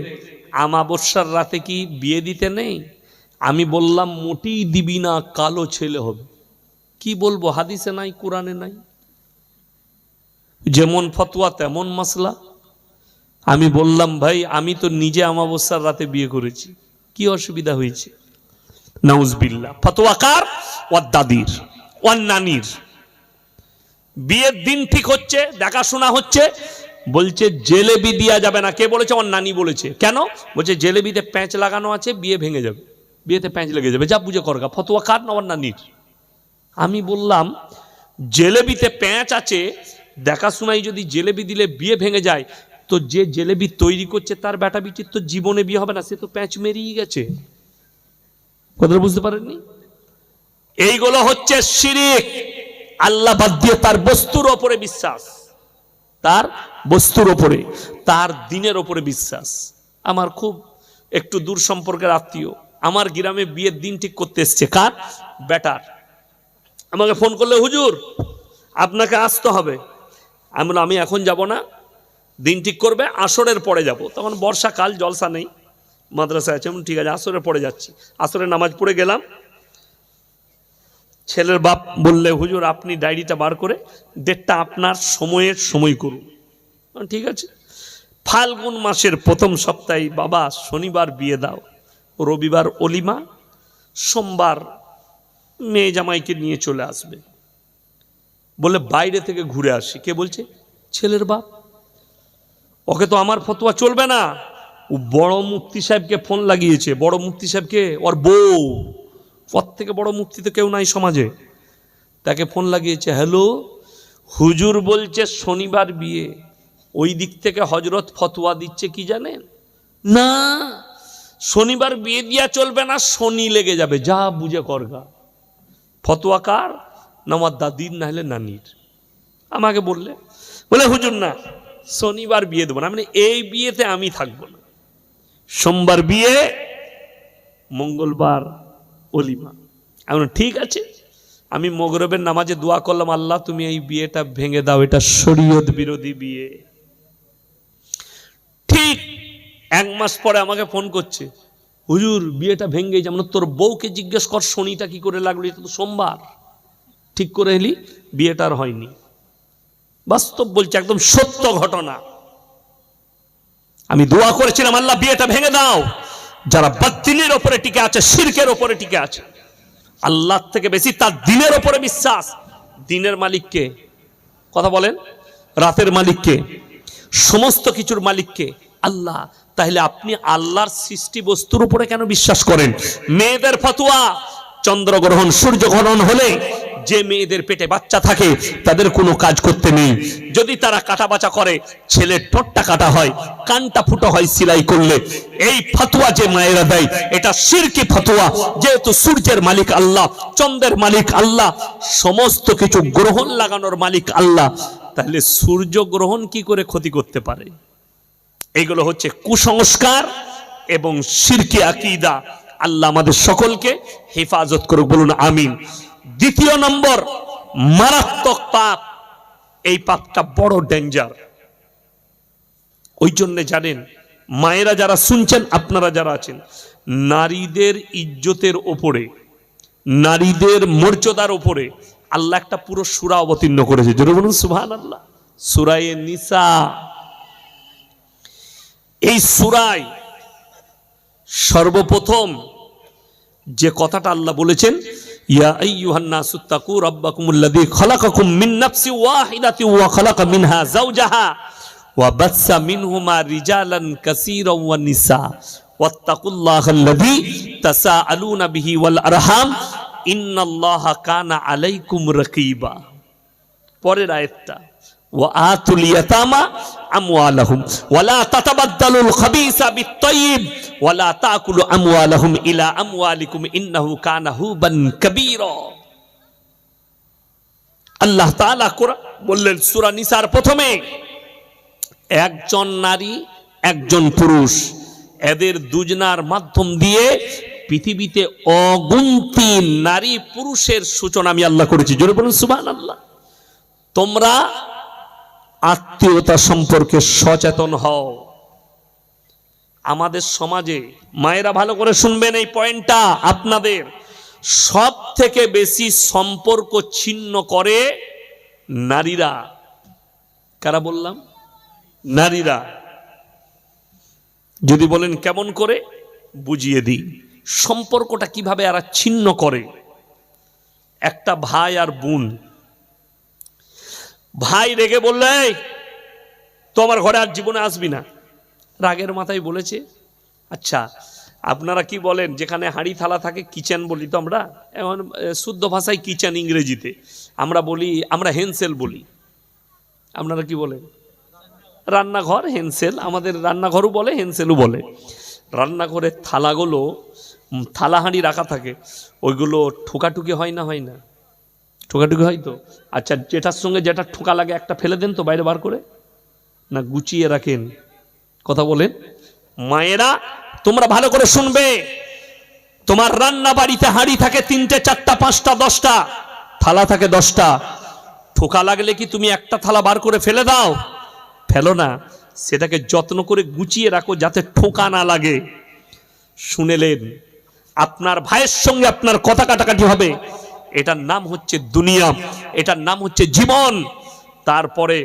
আমাবস্যার রাতে কি বিয়ে দিতে নেই? আমি বললাম মোটেই দিবি না, কালো ছেলে হবে। কি বলবো, হাদিসে নাই, কোরআনে নাই, যেমন ফতোয়া তেমন মাসলা। আমি বললাম ভাই আমি তো নিজে আমাবস্যার রাতে বিয়ে করেছি, কি অসুবিধা হয়েছে? নাউজবিল্লাহ। ফতোয়া কার? ওর দাদির, ওর নানির। বিয়ের দিন ঠিক হচ্ছে, দেখাশোনা হচ্ছে, বলছে জেলেবি দেওয়া যাবে না। কে বলেছে? আমার নানি বলেছে। কেন? বলছে জেলেবিতে প্যাঁচ লাগানো আছে, বিয়ে ভেঙে যাবে, বিয়েতে প্যাঁচ লেগে যাবে। যা বুঝে করগা। ফতোয়া কার? না আমার নানির। আমি বললাম জেলেবিতে প্যাঁচ আছে, দেখাশোনাই যদি জেলেবি দিলে বিয়ে ভেঙে যায়, তো যে জেলেবি তৈরি করছে তার বেটা বিটির তো জীবনে বিয়ে হবে না, সে তো প্যাঁচ মেরিয়ে গেছে। কথাটা বুঝতে পারেননি? এইগুলো হচ্ছে শিরিক। আল্লাহ বাদ দিয়ে তার বস্তুর ওপরে বিশ্বাস, তার বস্তুর ওপরে, তার দিনের ওপরে বিশ্বাস। আমার খুব একটু দূর সম্পর্কের আত্মীয় আমার গ্রামে বিয়ের দিন ঠিক করতে এসছে। কার? বেটার। আমাকে ফোন করলে, হুজুর আপনাকে আসতে হবে। আমি বললাম আমি এখন যাব না, দিন ঠিক করবে, আসরের পরে যাব। তখন বর্ষাকাল, জলসা নেই, মাদ্রাসা আছে। ঠিক আছে, আসরের পরে যাচ্ছি। আসরের নামাজ পড়ে গেলাম। ছেলের বাপ বললে, হুজুর আপনি ডায়েরিটা বার করে ডেটটা আপনার সময়ের সময় করুন। ঠিক আছে। ফাল্গুন মাসের প্রথম সপ্তাহে বাবা শনিবার বিয়ে দাও, রবিবার অলিমা, সোমবার মেয়ে জামাইকে নিয়ে চলে আসবে। বলে বাইরে থেকে ঘুরে আসি। কে বলছে? ছেলের বাপ। ওকে তো আমার ফতোয়া চলবে না। ও বড় মুফতি সাহেবকে ফোন লাগিয়েছে। বড় মুফতি সাহেবকে? ওর বউ। পর থেকে বড় মুফতি তো কেউ নাই সমাজে। তাকে ফোন লাগিয়েছে। হ্যালো, হুজুর বলছে শনিবার বিয়ে। ওই দিক থেকে হজরত ফতোয়া দিচ্ছে কি জানেন? না, শনিবার বিয়ে দিয়া চলবে না, শনি লেগে যাবে। যা বুঝে করগা। ফতোয়া কার? না আমার দাদির, না হলে নানির। আমাকে বললে, বলে হুজুর না, শনিবার বিয়ে দেবো না। মানে এই বিয়েতে আমি থাকবো না। সোমবার বিয়ে, মঙ্গলবার অলিমা। আমি ঠিক আছে। আমি মগরবের নামাজে দোয়া করলাম, আল্লাহ তুমি এই বিয়েটা ভেঙে দাও, এটা শরীয়ত বিরোধী বিয়ে। ঠিক এক মাস পরে আমাকে ফোন করছে, হুজুর বিয়েটা ভেঙে যেমন। তোর বউকে জিজ্ঞেস কর শনিটা কি করে লাগলো, এটা তো সোমবার। ঠিক করে এলি, বিয়েটা আর হয়নি। বাস্তব বলছে, একদম সত্য ঘটনা। আমি দোয়া করেছিলাম, আল্লাহ বিয়েটা ভেঙে দাও। যারা বাতিলের ওপরে টিকে আছে, শিরকের ওপরে টিকে আছে, আল্লাহ থেকে বেশি তার দিনের ওপরে বিশ্বাস। দিনের মালিককে? কথা বলেন। রাতের মালিককে? সমস্ত কিছুর মালিককে? আল্লাহ। তাহলে আপনি আল্লাহর সৃষ্টি বস্তুর উপরে কেন বিশ্বাস করেন? মেয়েদের ফতোয়া, চন্দ্রগ্রহণ সূর্যগ্রহণ হলে যে মেয়েদের পেটে বাচ্চা থাকে তাদের কোনো কাজ করতে নেই। যদি তারা কাটা বাচা করে, ছেলের ঠোঁটটা কাটা হয়, কানটা ফুটো হয় সিলাই করলে। এই ফতোয়া যে মায়েরা দেয়, এটা শিরকি ফতোয়া। যেহেতু সূর্যের মালিক আল্লাহ, চন্দ্রের মালিক আল্লাহ, সমস্ত কিছু গ্রহণ লাগানোর মালিক আল্লাহ, তাহলে সূর্য গ্রহণ কি করে ক্ষতি করতে পারে? এগুলো হচ্ছে কুসংস্কার এবং শিরকি আকীদা। আল্লাহ আমাদের সকলকে হেফাজত করুক, বলুন আমিন। দ্বিতীয় নম্বর মারাত্মক পাপ। এই পাপটা বড় ডেঞ্জার। ওই জন্য জানেন, মায়েরা যারা শুনছেন, আপনারা যারা আছেন, নারীদের ইজ্জতের ওপরে, নারীদের মর্যাদার ওপরে আল্লাহ একটা পুরো সূরা অবতীর্ণ করেছে। জোরে বলুন সুবহানাল্লাহ। সূরা নিসা। এই সূরায় সর্বপ্রথম যে কথাটা আল্লাহ বলেছেন, ইয়া আইয়ুহান নাসু তাকু রাব্বাকুমুল্লাযী খালাকাকুম মিন নাফসিন ওয়াহিদাতিন ওয়া খালাকা মিনহা যাওজাহা ওয়া বাসসা মিনহুমা রিজালান কাসীরান ওয়া নিসা ওয়াত্তাকুল্লাহাল্লাযী তাসাআলুনা বিহি ওয়াল আরহাম ইন্নাল্লাহা কানা আলাইকুম রাকীবা। পরের আয়াতটা, ওয়া আতুল ইয়াতামা আমওয়ালাহুম ওয়া লা তাতাবাদদালুল খাবিসা বিত-তাইয়্যিব ওয়া লা তাকুলু আমওয়ালাহুম ইলা আমওয়ালিকুম ইন্নাহু কানা হুবান কাবীরা। আল্লাহ তাআলা বললেন সূরা নিসার প্রথমে, একজন নারী একজন পুরুষ, এদের দুজনার মাধ্যম দিয়ে পৃথিবীতে অগুন্তি নারী পুরুষের সূচনা আমি আল্লাহ করেছি। জোরে বলুন সুবহানাল্লাহ। তোমরা আত্মীয়তা সম্পর্কে সচেতন হও। আমাদের সমাজে মায়েরা ভালো করে শুনবেন এই পয়েন্টটা, আপনাদের সব থেকে বেশি সম্পর্ক ছিন্ন করে নারীরা। কারা বললাম? নারীরা। যদি বলেন কেমন করে, বুঝিয়ে দিই। সম্পর্কটা কিভাবে এরা ছিন্ন করে। একটা ভাই আর বোন, ভাই রেগে বললে তো আমার ঘরে আর জীবনে আসবি না। রাগের মাথায় বলেছে, আচ্ছা আপনারা কি বলেন, যেখানে হাঁড়ি থালা থাকে কিচেন বলি তো আমরা, এখন শুদ্ধ ভাষায় কিচেন ইংরেজিতে, আমরা বলি, আমরা হেনসেল বলি, আপনারা কি বলেন? রান্নাঘর, হেনসেল, আমাদের রান্নাঘরও বলে হেনসেলও বলে। রান্নাঘরের থালাগুলো, থালা হাঁড়ি রাখা থাকে, ওইগুলো ঠোকাঠুকি হয় না? হয় না? ঠোকাঠুকি হয় তো। আচ্ছা, যেটার সঙ্গে যেটা ঠোকা লাগে একটা ফেলে দেন তো বাইরে বার করে, না গুছিয়ে রাখেন? কথা বলেন। মায়েরা তোমরা ভালো করে শুনবে, তোমার রান্না বাড়িতে হাঁড়ি থাকে 3টে 4টা 5টা 10টা, থালা থাকে 10টা, ঠোকা লাগলে কি তুমি একটা থালা বার করে ফেলে দাও? ফেলো না, সেটাকে যত্ন করে গুছিয়ে রাখো যাতে ঠোকা না লাগে। শুনেলেন, আপনার ভাইয়ের সঙ্গে আপনার কথা কাটাকাটি হবে, এটার নাম হচ্ছে দুনিয়া, এটার নাম হচ্ছে জীবন। তারপরে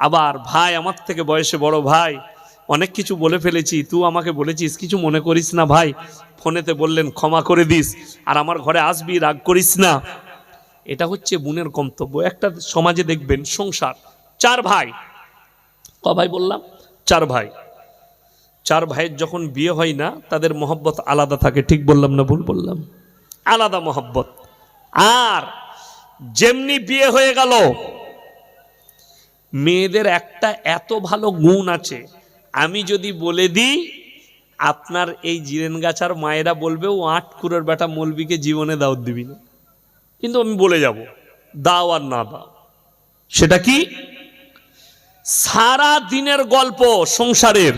আবার ভাই, আমার থেকে বয়সে বড় ভাই, অনেক কিছু বলে ফেলেছি, তুই আমাকে বলেছিস কিছু মনে করিস না ভাই, ফোনেতে বললেন ক্ষমা করে দিস, আর আমার ঘরে আসবি, রাগ করিস না। এটা হচ্ছে বোনের কর্তব্য। একটা সমাজে দেখবেন সংসার, 4 ভাই, ক ভাই বললাম? 4 ভাই। 4 ভাইয়ের যখন বিয়ে হয় না, তাদের মহব্বত আলাদা থাকে, ঠিক বললাম না ভুল বললাম? আলাদা মহব্বত। আর যেমনি বিয়ে হয়ে গেল, মেয়েদের একটা এত ভালো গুণ আছে, আমি যদি বলে দিই, আপনার এই জিরেনগাছার মায়েরা বলবে ও 8 কুড়ের বেটা মৌলবীকে জীবনে দাওয়াত দিবি না, কিন্তু আমি বলে যাব, দাও আর না দাও। সেটা কি? সারা দিনের গল্প সংসারের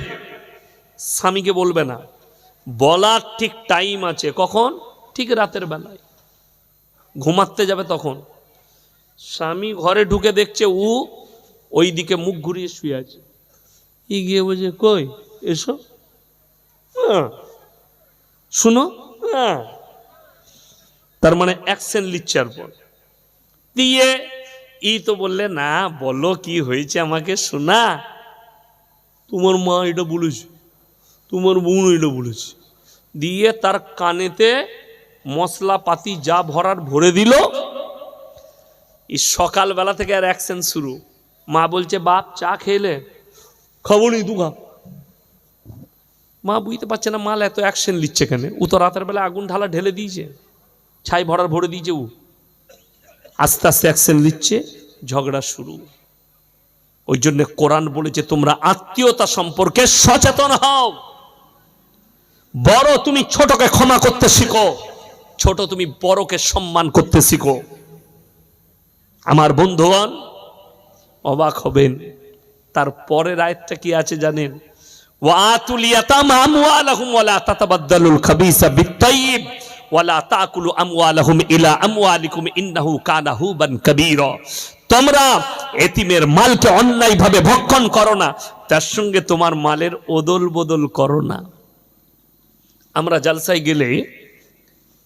স্বামীকে বলবে না, বলার ঠিক টাইম আছে। কখন? ঠিক রাতের বেলায় ঘুমাতে যাবে তখন। স্বামী ঘরে ঢুকে দেখছে ও ওই দিকে মুখ ঘুরিয়ে শুয়ে আছে, ই গিয়ে বলছে, কই এসো, শুনো, তার মানে অ্যাকশন লিচ্ছার পর দিয়ে ই তো বললে, না বলো কি হয়েছে আমাকে শোনা, তোমার মা এটা বলেছে, তোমার বোন এটা বলেছে, দিয়ে তার কানেতে মশলাপাতি যা ভরার ভরে দিল। এই সকালবেলা থেকে আর অ্যাকশন শুরু। মা বলছে, বাপ চা খেলে? খাবো নি, তু খা। মা বুঝতে পারছে না মাল এত অ্যাকশন নিচ্ছে কেন, ও তো রাতের বেলা আগুন ঢালা ঢেলে দিয়েছে, ছাই ভরার ভরে দিয়েছে, ও আস্তে আস্তে অ্যাকশন নিচ্ছে, ঝগড়া শুরু। ওই জন্য কোরআন বলেছে, তোমরা আত্মীয়তা সম্পর্কে সচেতন হও। বড় তুমি ছোটকে ক্ষমা করতে শিখো, ছোট তুমি বড়কে সম্মান করতে শিখো। আমার বন্ধুগণ, অবাক হবেন, তার পরের আয়াতটা কি আছে জানেন? ওয়াতুল ইয়াতামা আমওয়ালাহুম ওয়ালা তাতাবাদদালুল খাবিসা বিত-তাইয়্যিব ওয়ালা তাকুলু আমওয়ালাহুম ইলা আমওয়ালিকুম ইন্নাহু কানা হুবান কাবীরা। তোমরা এতিমের মালকে অন্যায়ভাবে ভক্ষণ করো না, তার সঙ্গে তোমার মালের ওদল বদল করো না। আমরা জালসায় গেলে,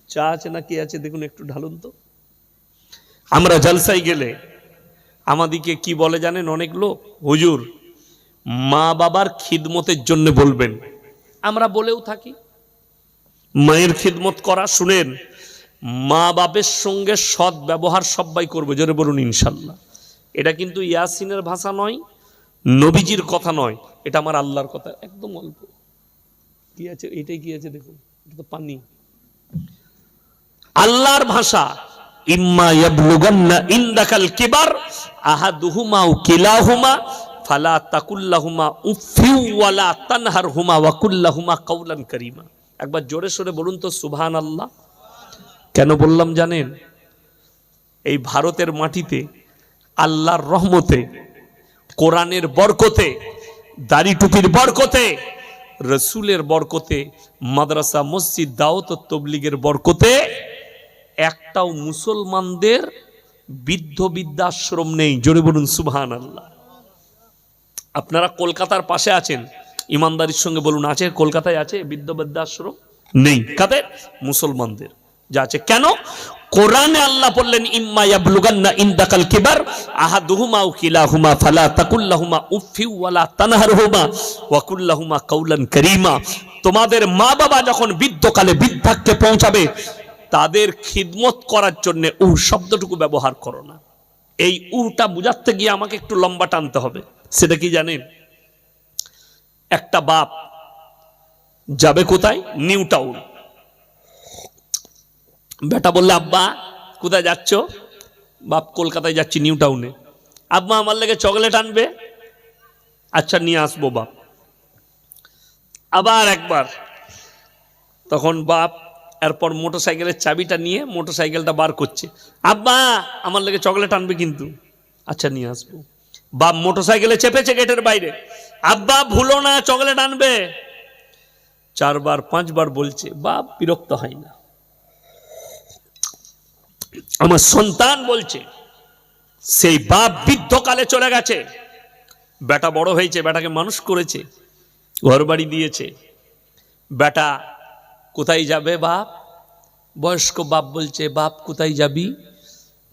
চা আছে না কি আছে দেখুন, একটু ঢালুন তো। আমরা জালসায় গেলে আমাদিকে কি বলে জানেন অনেক লোক? হুজুর মা বাবার খিদমতের জন্য বলবেন। আমরা বলেও থাকি মায়ের খিদমত করা। শুনেন, মা বাপের সঙ্গে সৎ ব্যবহার সবাই করবে, জোরে বলুন ইনশাল্লাহ। এটা কিন্তু ইয়াসিনের ভাষা নয়, নবীজির কথা নয়, এটা আমার আল্লাহর কথা। একদম অল্প কি আছে, এটাই কি আছে দেখুন, এটা তো পানি, আল্লাহর ভাষা। ইম্মা ইয়াবলুগান্না ইনদাকাল কিবার আহাদুহুমা আও কিলাহুমা ফালা তাকুল্লাহুমা উফিউ ওয়ালা তানহারহুমা ওয়া কুল্লাহুমা কাওলান কারীমা। একবার জোরে সোরে বলুন তো সুবহানাল্লাহ। কেন বললাম জানেন? এই ভারতের মাটিতে আল্লাহর রহমতে, কোরআনের বরকতে, দাড়ি টুপির বরকতে, রসুলের বরকতে, মাদ্রাসা মসজিদ দাওয়াত ও তাবলীগের বরকতে একটাও মুসলমানদের বৃদ্ধ বৃদ্ধাশ্রম নেই। জোরে বলুন সুবহানাল্লাহ। আপনারা কলকাতার পাশে আছেন, ইমানদারির সঙ্গে বলুন, আছে? কলকাতায় আছে বৃদ্ধ বৃদ্ধাশ্রম? নেই। কাদের? মুসলমানদের যা আছে। কেন? কোরআনে আল্লাহ বললেন, ইম্মা ইয়াবলুগান্না ইনদাকাল কিবার আহাদুহুমা আও কিলাহুমা ফালা তাকুল্লাহুমা উফিউ ওয়ালা তানহারহুমা ওয়া কুল্লাহুমা কাওলান কারীমা। তোমাদের মা বাবা যখন বৃদ্ধকালে বৃদ্ধাক্যে পৌঁছাবে, তাদের খিদমত করার জন্য শব্দটুকু ব্যবহার করো না। এই উটা বুঝাতে গিয়ে আমাকে একটু লম্বা টানতে হবে। সেটা কি জানেন? একটা বাপ যাবে কোথায়? New town. বেটা বললে, আব্বা কোথায় যাচ্ছ? বাপ, কলকাতায় যাচ্ছি, নিউ টাউনে। আব্বা আমার লেগে চকলেট আনবে? আচ্ছা নিয়ে আসবো বাপ। আবার একবার, তখন বাপ এরপর মোটরসাইকেলের চাবিটা নিয়ে মোটরসাইকেলটা বার করছে। আব্বা আমার লেগে চকলেট আনবে কিন্তু? আচ্ছা নিয়ে আসবো। বাপ মোটরসাইকেলে চেপেছে গেটের বাইরে, আব্বা ভুলো না চকলেট আনবে। 4 বার 5 বার বলছে, বাপ বিরক্ত হয় না। আমার সন্তান বলছে। সেই বাপ বৃদ্ধকালে চলে গেছে, বেটা বড় হয়েছে, বেটাকে মানুষ করেছে, ঘর বাড়ি দিয়েছে। বেটা কোথায় যাবে? বাপ, বয়স্ক বাপ বলছে, বাপ কোথায় যাবি?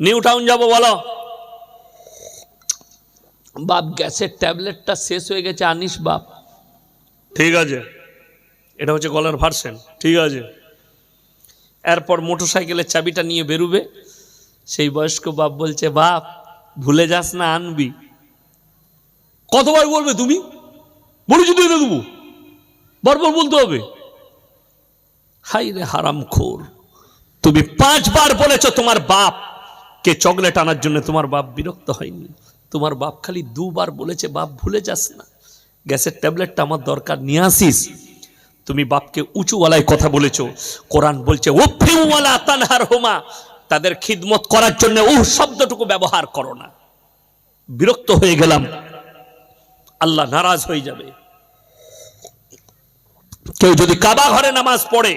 নিউ টাউন যাবো। বলো। বাপ, গ্যাসের ট্যাবলেটটা শেষ হয়ে গেছে, আনিস বাপ। ঠিক আছে, এটা হচ্ছে গলার ভার্সন, ঠিক আছে। এরপর মোটরসাইকেলের চাবিটা নিয়ে বেরোবে। সেই বয়স্ক বাপ বলছে, বাপ ভুলে যাস না, আনবি। কতবার বলবে তুমি? বলেছি তো এনে দেবো, বারবার বলতে হবে? হাই রে হারামখোর, তুমি 5 বার বলেছো তোমার বাপ কে চকলেট আনার জন্য, তোমার বাপ বিরক্ত হয়নি। তোমার বাপ খালি 2 বার বলেছে, বাপ ভুলে যাস না, গ্যাসের ট্যাবলেটটা আমার দরকার, নিয়ে আসিস। তুমি বাপকে উঁচু গলায় কথা বলেছো। কোরআন বলছে, ওয়াফিউ ওয়ালা তানহারহুমা, তাদের খিদমত করার জন্য ও শব্দটুকু ব্যবহার করো না। বিরক্ত হয়ে গেলাম, আল্লাহ নারাজ হয়ে যাবে। কেউ যদি কাবা ঘরে নামাজ পড়ে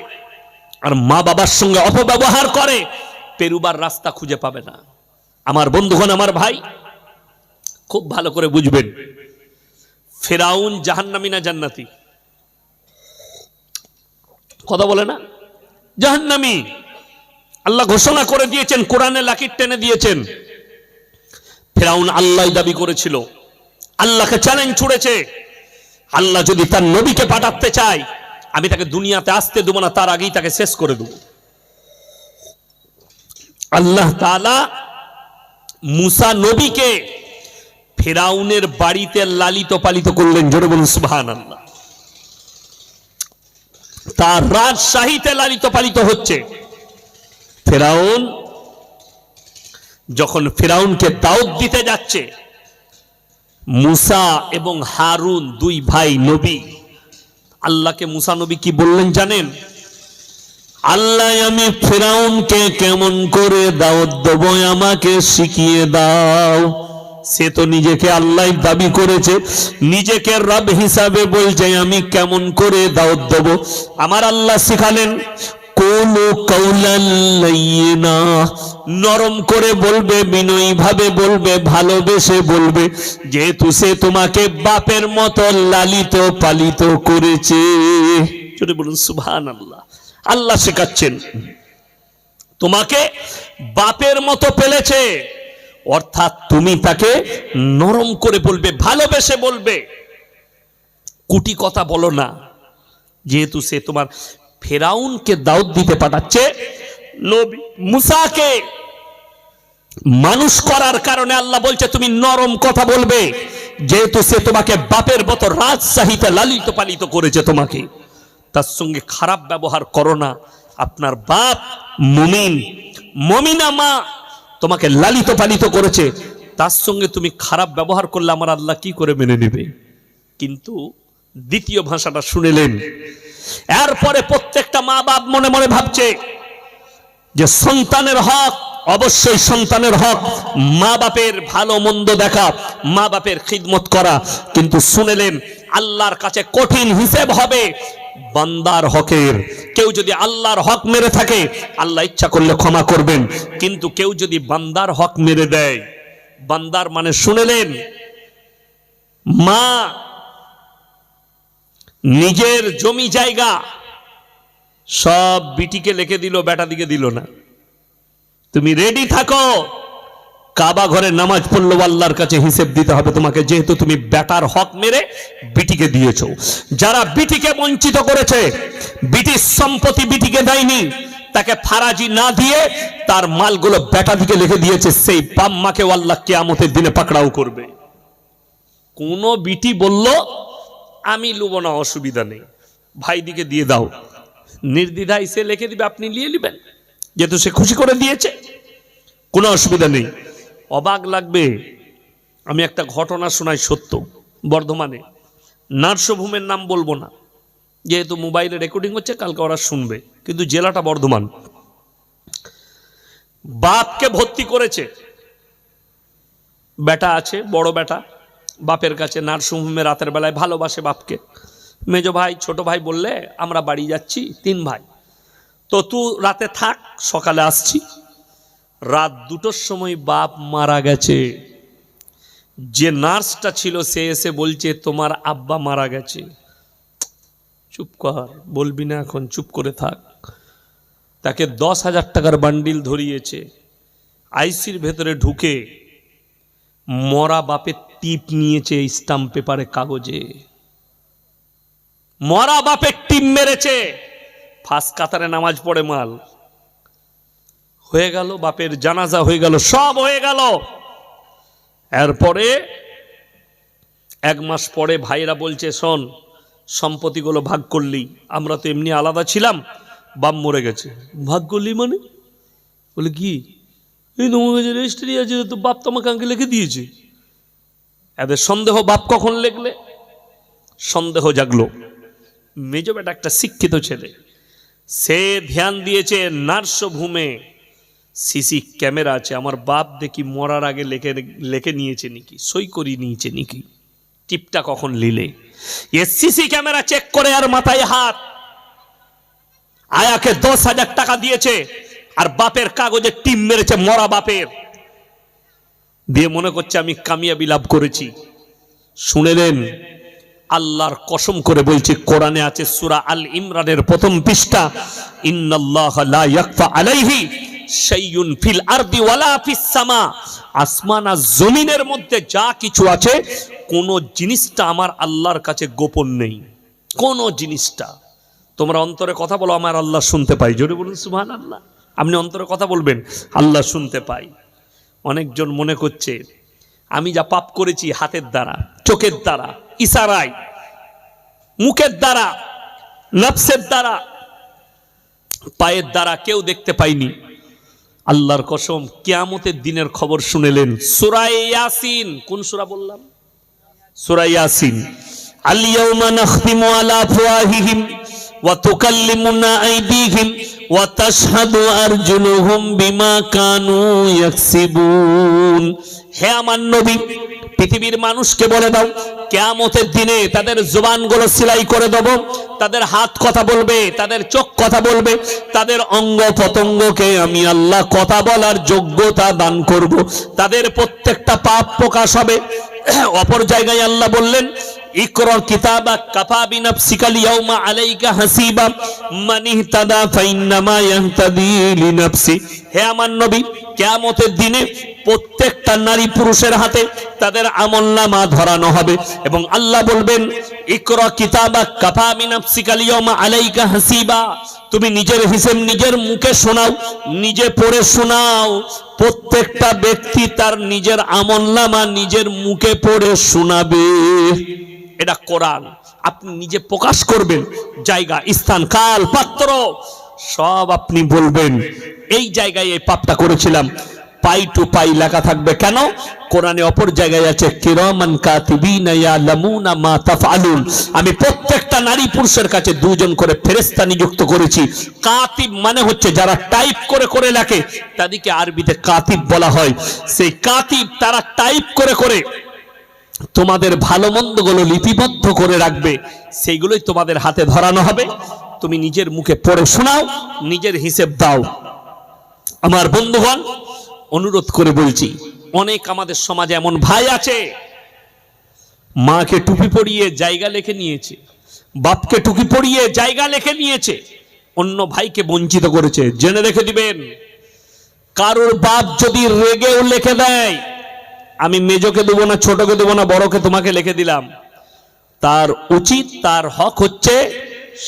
আর মা বাবার সঙ্গে অপব্যবহার করে, পেরুবার রাস্তা খুঁজে পাবে না। আমার বন্ধুগণ, আমার ভাই, খুব ভালো করে বুঝবেন, ফেরাউন জাহান্নামী না জান্নাতি? কথা বলে না? জাহান্নামী। আল্লাহ ঘোষণা করে দিয়েছেন, কোরআনে লাকির টেনে দিয়েছেন। ফেরাউন আল্লাহ দাবি করেছিল, আল্লাহকে চ্যালেঞ্জ ছুড়েছে, আল্লাহ যদি তার নবীকে পাঠাতে চায়, আমি তাকে দুনিয়াতে আসতে দেব না, তার আগেই তাকে শেষ করে দেব। আল্লাহ তাআলা মুসা নবীকে ফেরাউনের বাড়িতে লালিত পালিত করলেন। জোরে বলুন সুবহানাল্লাহ। তার রাজশাহীতে লালিত পালিত হচ্ছে। ফেরাউন যখন ফেরাউনকে দাওয়াত দিতে যাচ্ছে, মুসা এবং হারুন 2 ভাই নবী, আল্লাহকে মুসা নবী কি বললেন জানেন? আল্লাহ, আমি ফেরাউনকে কেমন করে দাওয়াত দেব আমাকে শিখিয়ে দাও। সে তো নিজেকে আল্লাহ দাবি করেছে, নিজেকে রব হিসাবে বলছে, আমি কেমন করে দাওয়াত দেব? আমার আল্লাহ শিখালেন, কুলু কাউলান লাইয়িনা, নরম করে বলবে, বিনয়ী ভাবে বলবে, ভালোবেসে বলবে, যেহেতু সে তোমাকে বাপের মতো লালিত পালিত করেছে। যদি বলুন সুবহানাল্লাহ। আল্লাহ শেখাচ্ছেন, তোমাকে বাপের মতো পেলেছে, অর্থাৎ তুমি তাকে নরম করে বলবে, ভালোবেসে বলবে, কুটি কথা বলো না। যেহেতু সে তোমার ফেরাউনকে দাওয়াত দিতে পাঠাচ্ছে, নবী মুসাকে মানুষ করার কারণে আল্লাহ বলছে তুমি নরম কথা বলবে, যেহেতু সে তোমাকে বাপের মতো রাজশাহীতে লালিত পালিত করেছে, তোমাকে তার সঙ্গে খারাপ ব্যবহার করো না। আপনার বাপ মুমিন, মুমিনা মা তোমাকে লালিত পালিত করেছে, তার সঙ্গে তুমি খারাপ ব্যবহার করলে আমার আল্লাহ কি করে মেনে নেবে? কিন্তু দ্বিতীয় ভাষাটা শুনেলেন। এরপরে প্রত্যেকটা মা বাপ মনে মনে ভাবছে যে সন্তানের হক, অবশ্যই সন্তানের হক মা বাপের ভালো মন্দ দেখা, মা বাপের খিদমত করা। কিন্তু শুনেলেন, আল্লাহর কাছে কঠিন হিসেব হবে বান্দার হকের। কেউ যদি আল্লাহর হক মেরে থাকে, আল্লাহ ইচ্ছা করলে ক্ষমা করবেন, কিন্তু কেউ যদি বান্দার হক মেরে দেয়, বান্দার মানে শুনেলেন, মা নিজের জমি জায়গা সব বিটিকে লিখে দিল, বেটা দিকে দিল না। তুমি রেডি থাকো, কাবা ঘরে নামাজ পড়লো, আল্লাহর কাছে হিসেব দিতে হবে তোমাকে, যেহেতু তুমি বেটার হক মেরে বিটিকে দিয়েছো। যারা বিটিকে বঞ্চিত করেছে, বিটির সম্পত্তি বিটিকে দেয়নি, তাকে ফারাজি না দিয়ে তার মালগুলো বেটা দিকে লিখে দিয়েছে, সেই বাপ মাকে আল্লাহ কিয়ামতের দিনে পাকড়াও করবে। কোন বিটি বলল আমি লুব না, অসুবিধা নেই, ভাইদিকে দিয়ে দাও। নির্দ্বিধায় সে লিখে দিবে, আপনি নিয়ে নেবেন, যেহেতু সে খুশি করে দিয়েছে, কোনো অসুবিধা নেই। অবাক লাগবে, আমি একটা ঘটনা শোনাই, সত্য। বর্ধমানে নার্সভূমের নাম বলবো না, যেহেতু মোবাইলে রেকর্ডিং হচ্ছে, কালকে ওরা শুনবে, কিন্তু জেলাটা বর্ধমান। বাপকে ভর্তি করেছে, বেটা আছে, বড় বেটা বাপের কাছে নার্সিংহোমে, রাতের বেলায় ভালোবাসে বাপকে। মেজ ভাই ছোট ভাই বললে আমরা বাড়ি যাচ্ছি, 3 ভাই, তো তুই রাতে থাক, সকালে আসছি। রাত 2টোর সময় বাপ মারা গেছে। যে নার্সটা ছিল সে এসে বলছে তোমার আব্বা মারা গেছে। চুপ কর, বলবি না এখন, চুপ করে থাক। তাকে 10,000 টাকার বান্ডিল ধরিয়েছে, আইসির ভেতরে ঢুকে মরা বাপের টিপ নিয়েছে, স্টাম্প পেপারে, কাগজে মরা বাপের টিপ মেরেছে। ফার্স্ট কাতারে নামাজ পড়ে মাল হয়ে গেল, বাপের জানাজা হয়ে গেল, সব হয়ে গেল। এরপরে 1 মাস পরে ভাইরা বলছে শোন, সম্পত্তিগুলো ভাগ করলি, আমরা তো এমনি আলাদা ছিলাম, বাপ মরে গেছে, ভাগ করলি মানে? বলে কি, এই তোমার কাছে রেজিস্ট্রি আছে, তো বাপ তোমাকে আঙ্কে লিখে দিয়েছে। এদের সন্দেহ, বাপ কখন লেখলে, সন্দেহ জাগলো। মেজ বেটা একটা শিক্ষিত ছেলে, সে ধ্যান দিয়েছে নার্সভূমে সিসি ক্যামেরা আছে, আমার বাপ দেখি মরার আগে লেখে নিয়েছে নাকি, সই করিয়ে নিয়েছে নাকি, টিপটা কখন লিলে। এ সিসি ক্যামেরা চেক করে আর মাথায় হাত। আয়াকে 10,000 টাকা দিয়েছে, আর বাপের কাগজে টিপ মেরেছে মরা বাপের দিয়ে, মনে করছে আমি কামিয়াবি লাভ করেছি। শুনেলেন, আল্লাহর কসম করে বলছি, কোরআনে আছে সূরা আল ইমরানের 1ম পৃষ্ঠা, ইন্নাল্লাহা লা ইয়াখফা আলাইহি শাইউন ফিল আরদি ওয়ালা ফিস সামা। আসমান আর জমিনের মধ্যে যা কিছু আছে, কোন জিনিসটা আমার আল্লাহর কাছে গোপন নেই, কোন জিনিসটা। তোমরা অন্তরে কথা বলো, আমার আল্লাহ শুনতে পাই, জোরে বলুন সুবহানাল্লাহ। আপনি অন্তরে কথা বলবেন, আল্লাহ শুনতে পাই। অনেকজন মনে করছে আমি যা পাপ করেছি হাতের দ্বারা, চোখের দ্বারা, ইশারায়, মুখের দ্বারা, নফসের দ্বারা, পায়ের দ্বারা, কেউ দেখতে পাইনি। আল্লাহর কসম, কিয়ামতের দিনের খবর শুনেলেন। সূরা ইয়াসিন, কোন সূরা বললাম? সূরা ইয়াসিন। আল ইয়াউমা নাখতিমু আলা আফওয়াহিহিম ওয়া তুকাল্লিমুনা আইদিহিম ওয়া তাশহাদু আরজুলুহুম বিমা কানু ইয়াকসিবুন। হে আমার নবী, পৃথিবীর মানুষকে বলে দাও, কিয়ামতের দিনে তাদের জবানগুলো সেলাই করে দেব, তাদের হাত কথা বলবে, তাদের চোখ কথা বলবে, তাদের অঙ্গ প্রত্যঙ্গকে আমি আল্লাহ কথা বলার যোগ্যতা দান করব, তাদের প্রত্যেকটা পাপ প্রকাশ হবে। অপর জায়গায় আল্লাহ বললেন, ইকরা কিতাবাক কাফা বিনাফসিকাল ইয়াউমা আলাইকা হাসিবা মান ইহতাদা ফাইন্নামা ইয়াহতাদি লিনাফসি। হে আমার নবী, কিয়ামতের দিনে প্রত্যেকটা নারী পুরুষের হাতে তাদের আমলনামা ধরানো হবে, এবং আল্লাহ বলবেন, ইকরা কিতাবাক কাফা বিনাফসিকাল ইয়াউমা আলাইকা হাসিবা। তুমি নিজের হিসাব নিজের মুখে শোনাও, নিজে পড়ে শোনাও। প্রত্যেকটা ব্যক্তি তার নিজের আমলনামা নিজের মুখে পড়ে শোনাবে। এটা কোরআন, আপনি নিজে প্রকাশ করবেন, জায়গা, স্থান, কাল, পাত্র সব আপনি বলবেন, এই জায়গায় এই পাপটা করেছিলাম। পাই টু পাই লেখা থাকবে, কেন? কোরআনে অপর জায়গায় আছে, কিরামান কাতিবিনা ইয়ালামুনা মা তাফআলুন। আমি প্রত্যেকটা নারী পুরুষের কাছে 2 জন করে ফেরেশতা নিযুক্ত করেছি। কাতিব মানে হচ্ছে যারা টাইপ করে করে লেখে, তাদেরকে আরবিতে কাতিব বলা হয়। সেই কাতিব তারা টাইপ করে করে তোমাদের ভালো মন্দগুলো লিপিবদ্ধ করে রাখবে, সেইগুলোই তোমাদের হাতে ধরানো হবে। তুমি নিজের মুখে পড়ে শোনাও, নিজের হিসেব দাও। আমার বন্ধুগণ, অনুরোধ করে বলছি, অনেক আমাদের সমাজে এমন ভাই আছে, মাকে টুপি পরিয়ে জায়গা লিখে নিয়েছে, বাপকে টুপি পরিয়ে জায়গা লিখে নিয়েছে, অন্য ভাইকে বঞ্চিত করেছে। জেনে রেখে দিবেন, কারোর বাপ যদি রেগেও লিখে দেয়, আমি মেজোকে দেবো না, ছোটকে দেবো না, বড়কে তোমাকে লিখে দিলাম, তার উচিত, তার হক হচ্ছে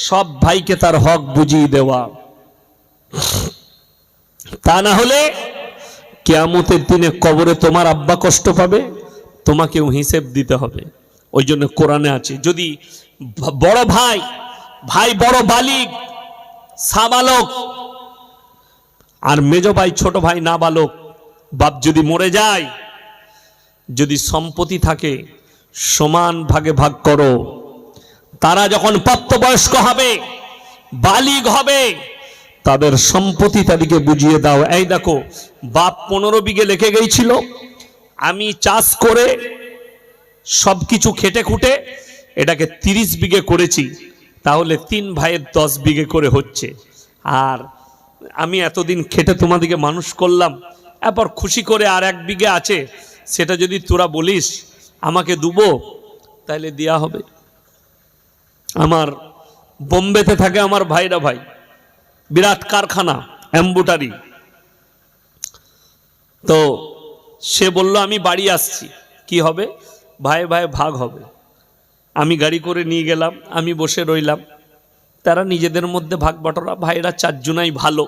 সব ভাইকে তার হক বুঝিয়ে দেওয়া। তা না হলে কিয়ামতের দিনে কবরে তোমার আব্বা কষ্ট পাবে, তোমাকেও হিসেব দিতে হবে। ওই জন্য কোরআনে আছে, যদি বড় ভাই বড় বালিগ সাবালক আর মেজ ভাই ছোট ভাই নাবালক, বাপ যদি মরে যায়, যদি সম্পত্তি থাকে সমান ভাগে ভাগ করো। তারা যখন প্রাপ্তবয়স্ক হবে, বালিগ হবে, তাদের সম্পত্তি তাদেরকে বুঝিয়ে দাও। এই দেখো, বাপ 15 বিঘে লিখে গিয়েছিল, আমি চাষ করে সবকিছু খেটে খুঁটে এটাকে 30 বিঘে করেছি, তাহলে 3 ভাইয়ের 10 বিঘে করে হচ্ছে। আর আমি এতদিন খেটে তোমাদেরকে মানুষ করলাম, এরপর খুশি করে আর 1 বিঘে আছে, সেটা যদি তোরা বলিস আমাকে দেবো, তাহলে দেয়া হবে। আমার বোম্বেতে থাকে আমার ভাইরা ভাই, বিরাট কারখানা এম্বুটারি। তো সে বলল আমি বাড়ি আসছি, কি হবে? ভাই ভাগ হবে। আমি গাড়ি করে নিয়ে গেলাম, আমি বসে রইলাম, তারা নিজেদের মধ্যে ভাগ বটরা। ভাইরা 4 জনাই ভালো।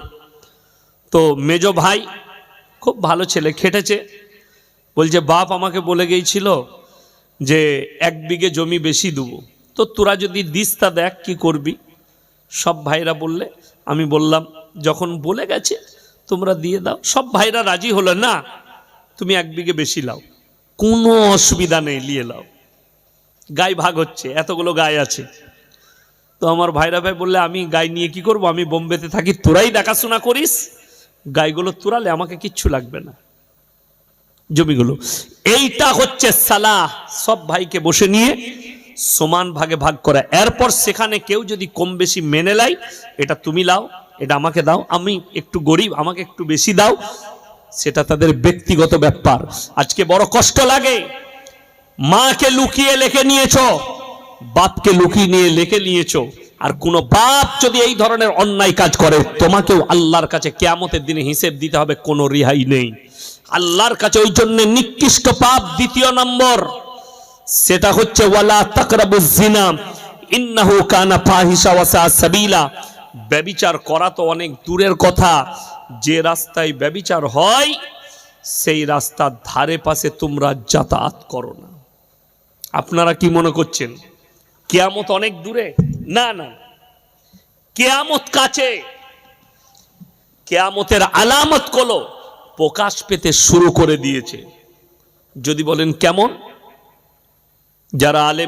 তো মেজ ভাই খুব ভালো ছেলে, খেটেছে, বলছে বাপ আমাকে বলে গিয়েছিল যে 1 বিঘে জমি বেশি দেবো, তো তোরা যদি দিস তা দেখ কি করবি। সব ভাইরা বললে, আমি বললাম যখন বলে গেছে তোমরা দিয়ে দাও। সব ভাইরা রাজি হলো, না তুমি 1 বিঘে বেশি লাও, কোনো অসুবিধা নেই, নিয়ে লাও। গাই ভাগ হচ্ছে, এতগুলো গাই আছে। তো আমার ভাইরা ভাই বললে আমি গাই নিয়ে কি করব, আমি বোম্বেতে থাকি, তোরাই দেখাশোনা করিস, গাইগুলো তোরালে আমাকে কিচ্ছু লাগবে না, জমিগুলো। এইটা হচ্ছে সালাহ, সব ভাইকে বসে নিয়ে সমান ভাগে ভাগ করা। এরপর সেখানে কেউ যদি কম বেশি মেনে লাই, এটা তুমি লাও, এটা আমাকে দাও, আমি একটু গরিব আমাকে একটু বেশি দাও, সেটা তাদের ব্যক্তিগত ব্যাপার। আজকে বড় কষ্ট লাগে, মাকে লুকিয়ে লেখে নিয়েছো, বাপকে লুকিয়ে নিয়ে লেখে নিয়েছো। আর কোন বাপ যদি এই ধরনের অন্যায় কাজ করে, তোমাকেও আল্লাহর কাছে কিয়ামতের দিনে হিসেব দিতে হবে, কোনো রিহাই নেই আল্লাহর কাছে। ওই জন্য নিকৃষ্ট পাপ 2 নম্বর, সেটা হচ্ছে ওয়ালা তাকরাবুজ জিনা ইন্নাহু কানা ফাহিশা ওয়া সা সাবিলা। ব্যভিচার করা তো অনেক দূরের কথা, যে রাস্তায় ব্যভিচার হয় সেই রাস্তার ধারে পাশে তোমরা যাতায়াত করো না। আপনারা কি মনে করছেন কিয়ামত অনেক দূরে? না না, কিয়ামত কাছে। কিয়ামতের আলামত গুলো প্রকাশ পেতে শুরু করে দিয়েছে। যদি বলেন কেমন, যারা আলেম